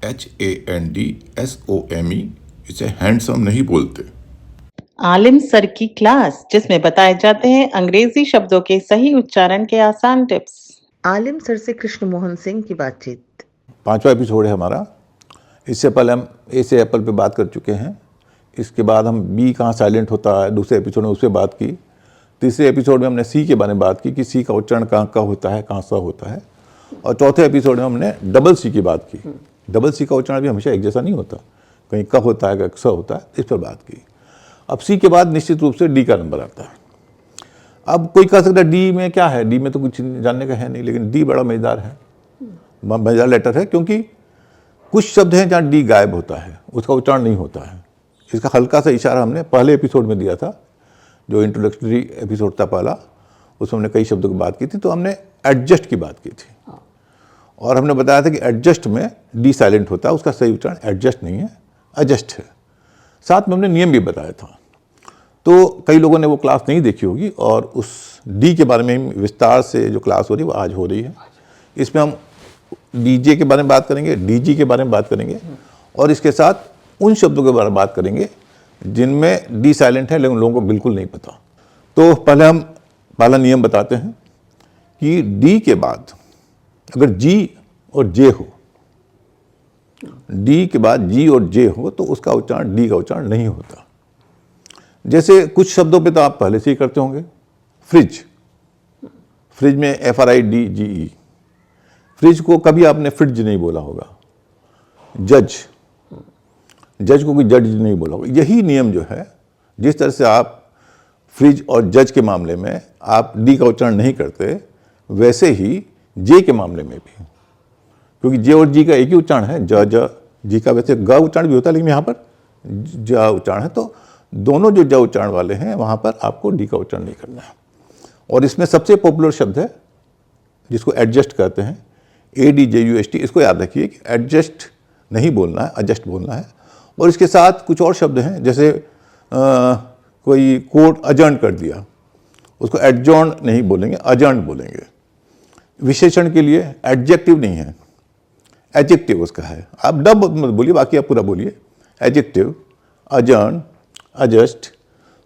HANDSOME, इसे handsome नहीं बोलते। आलिम सर की क्लास, जिसमें बताए जाते हैं अंग्रेजी शब्दों के सही उच्चारण के आसान टिप्स। आलिम सर से कृष्ण मोहन सिंह की बातचीत। 5वां एपिसोड है हमारा। इससे पहले हम ए से एप्पल पे बात कर चुके हैं। इसके बाद हम बी कहाँ साइलेंट होता है, दूसरे एपिसोड में उस पर बात की। तीसरे एपिसोड में हमने सी के बारे में बात की कि सी का उच्चारण कहाँ का होता है, कहाँ सा होता है। और चौथे एपिसोड में हमने डबल सी की बात की। डबल सी का उच्चारण भी हमेशा एक जैसा नहीं होता, कहीं क होता है, कहीं स होता है, इस पर बात की। अब सी के बाद निश्चित रूप से डी का नंबर आता है। अब कोई कह सकता है डी में क्या है, डी में तो कुछ जानने का है नहीं, लेकिन डी बड़ा मजेदार है, मजेदार लेटर है, क्योंकि कुछ शब्द हैं जहाँ डी गायब होता है, उसका उच्चारण नहीं होता है। इसका हल्का सा इशारा हमने पहले एपिसोड में दिया था, जो इंट्रोडक्टरी एपिसोड था पहला, उसमें हमने कई शब्दों की बात की थी। तो हमने एडजस्ट की बात की थी और हमने बताया था कि एडजस्ट में डी साइलेंट होता है, उसका सही उच्चारण एडजस्ट नहीं है, एडजस्ट है। साथ में हमने नियम भी बताया था। तो कई लोगों ने वो क्लास नहीं देखी होगी और उस डी के बारे में विस्तार से जो क्लास हो रही है वो आज हो रही है। इसमें हम डीजे के बारे में बात करेंगे, डीजी के बारे में बात करेंगे और इसके साथ उन शब्दों के बारे में बात करेंगे जिनमें डी साइलेंट है लेकिन लोगों को बिल्कुल नहीं पता। तो पहले हम पहला नियम बताते हैं कि डी के बाद अगर जी और जे हो, डी के बाद जी और जे हो तो उसका उच्चारण डी का उच्चारण नहीं होता। जैसे कुछ शब्दों पे तो आप पहले से ही करते होंगे। फ्रिज, फ्रिज में FRIDGE, फ्रिज को कभी आपने फ्रिज नहीं बोला होगा। जज, जज को कोई जज नहीं बोला होगा। यही नियम जो है, जिस तरह से आप फ्रिज और जज के मामले में आप डी का उच्चारण नहीं करते, वैसे ही जे के मामले में भी, क्योंकि जे और जी का एक ही उच्चारण है, ज ज जी का वैसे ग उच्चारण भी होता है, लेकिन यहाँ पर ज उच्चारण है। तो दोनों जो ज उच्चारण वाले हैं वहाँ पर आपको डी का उच्चारण नहीं करना है। और इसमें सबसे पॉपुलर शब्द है जिसको एडजस्ट कहते हैं, ADJUST। इसको याद रखिए कि एडजस्ट नहीं बोलना है, एडजस्ट बोलना है। और इसके साथ कुछ और शब्द हैं, जैसे कोई कोर्ट अजर्न कर दिया, उसको एडजॉर्न नहीं बोलेंगे, अजर्न बोलेंगे। विशेषण के लिए एडजेक्टिव नहीं है, एडजेक्टिव उसका है। आप डब मत बोलिए, बाकी आप पूरा बोलिए। एडजेक्टिव, अजर्न, एडजस्ट।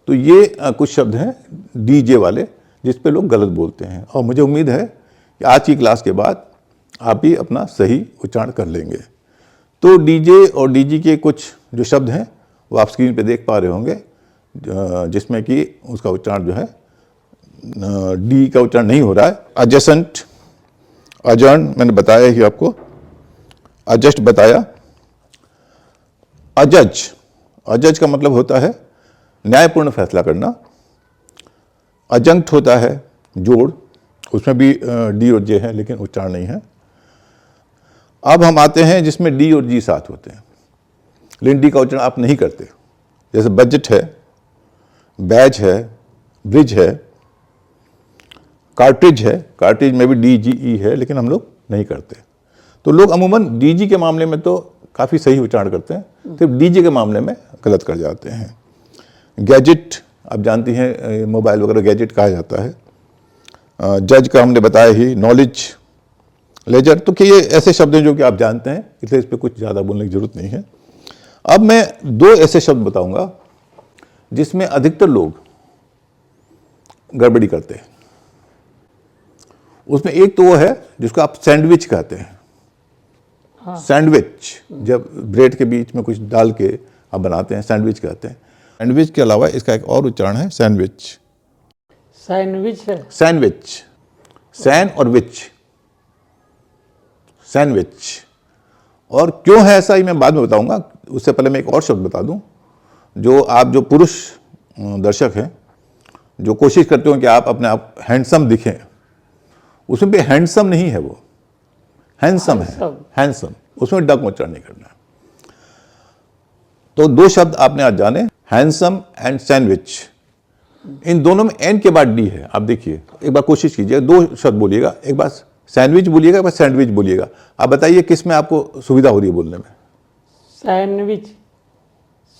तो ये कुछ शब्द हैं डीजे वाले जिस पे लोग गलत बोलते हैं। और मुझे उम्मीद है कि आज की क्लास के बाद आप ही अपना सही उच्चारण कर लेंगे। तो डीजे और डीजी के कुछ जो शब्द हैं वो आप स्क्रीन पे देख पा रहे होंगे, जिसमें कि उसका उच्चारण जो है डी का उच्चारण नहीं हो रहा है। एडजेसेंट, अजर्न मैंने बताया ही आपको, एडजस्ट बताया। अजज, अजज का मतलब होता है न्यायपूर्ण फैसला करना। अजंक्ट होता है जोड़, उसमें भी डी और जे है लेकिन उच्चारण नहीं है। अब हम आते हैं जिसमें डी और जी साथ होते हैं लेकिन डी का उच्चारण आप नहीं करते, जैसे बजट है, बैच है, ब्रिज है, कार्ट्रिज है। कार्ट्रिज में भी DGE है लेकिन हम लोग नहीं करते। तो लोग अमूमन डीजी के मामले में तो काफ़ी सही उच्चारण करते हैं, सिर्फ डीजी के मामले में गलत कर जाते हैं। गैजेट, आप जानती हैं मोबाइल वगैरह गैजेट कहा जाता है। जज का हमने बताया ही। Knowledge, laser. तो कि ये ऐसे शब्द हैं जो कि आप जानते हैं, इसलिए इस पर कुछ ज़्यादा बोलने की जरूरत नहीं है। अब मैं दो ऐसे शब्द बताऊंगा जिसमें अधिकतर लोग गड़बड़ी करते हैं। उसमें एक तो वो है जिसको आप सैंडविच कहते हैं। हाँ। सैंडविच, जब ब्रेड के बीच में कुछ डाल के आप बनाते हैं, सैंडविच कहते हैं। सैंडविच के अलावा इसका एक और उच्चारण है, सैंडविच। सैंडविच है, सैंडविच, सैन और विच, सैंडविच। और क्यों है ऐसा ही मैं बाद में बताऊंगा। उससे पहले मैं एक और शब्द बता दूं, जो आप जो पुरुष दर्शक हैं जो कोशिश करते हो कि आप अपने आप हैंडसम दिखें, उसमें भी हैंडसम नहीं है, वो हैंडसम है, हैंडसम। उसमें डक उच्चारण नहीं करना है। तो दो शब्द आपने आज जाने, हैंडसम एंड सैंडविच। इन दोनों में एन के बाद डी है। आप देखिए, एक बार कोशिश कीजिए, दो शब्द बोलिएगा, एक बार सैंडविच बोलिएगा, एक बार सैंडविच बोलिएगा। आप बताइए किस में आपको सुविधा हो रही है बोलने में। Sandwich,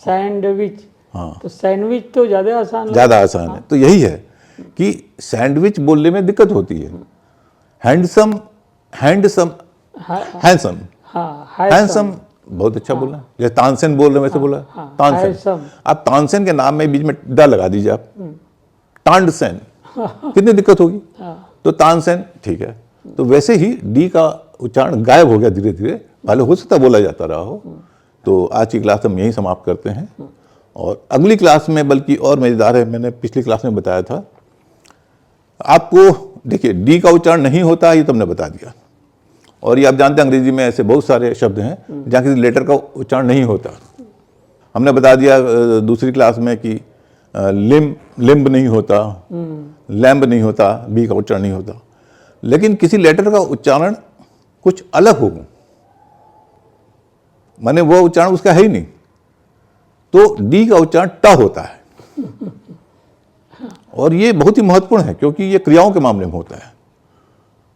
sandwich. हाँ, तो सैंडविच तो ज़्यादा आसान है। ज़्यादा आसान है। तो यही है कि सैंडविच बोलने में दिक्कत होती है। हैंडसम, हैंडसम, हैंडसम, हाँ, हैंडसम बहुत अच्छा बोला। जैसे तानसेन बोल रहे हैं वैसे बोला, तानसेन। हैंडसम। आप तानसेन के नाम में बीच में ड लगा दीजिए आप, तांडसेन, कितनी दिक्कत होगी। तो तानसेन ठीक है। तो वैसे ही डी का उच्चारण गायब हो गया धीरे धीरे, पहले हो सकता बोला जाता रहा हो। तो आज की क्लास हम यहीं समाप्त करते हैं, और अगली क्लास में बल्कि और मजेदार है, मैंने पिछली क्लास में बताया था आपको। देखिए डी का उच्चारण नहीं होता, ये तुमने बता दिया। और ये आप जानते हैं अंग्रेजी में ऐसे बहुत सारे शब्द हैं जहाँ किसी लेटर का उच्चारण नहीं होता। हमने बता दिया दूसरी क्लास में कि लिम्ब नहीं होता, लैम्ब नहीं होता, बी का उच्चारण नहीं होता। लेकिन किसी लेटर का उच्चारण कुछ अलग हो, माने वो उच्चारण उसका है ही नहीं, तो डी का उच्चारण ट होता है। और ये बहुत ही महत्वपूर्ण है, क्योंकि ये क्रियाओं के मामले में होता है।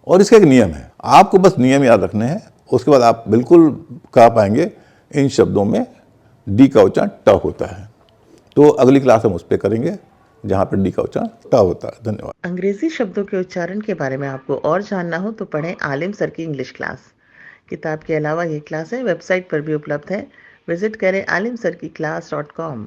और इसका एक नियम है, आपको बस नियम याद रखने हैं, उसके बाद आप बिल्कुल कह पाएंगे इन शब्दों में डी का उच्चारण ट होता है। तो अगली क्लास हम उस पर करेंगे जहाँ पर डी का उच्चारण ट होता है। धन्यवाद। अंग्रेजी शब्दों के उच्चारण के बारे में आपको और जानना हो तो पढ़ें आलिम सर की इंग्लिश क्लास। किताब के अलावा ये क्लासें वेबसाइट पर भी उपलब्ध है। विजिट करें alimsarkiclass.com।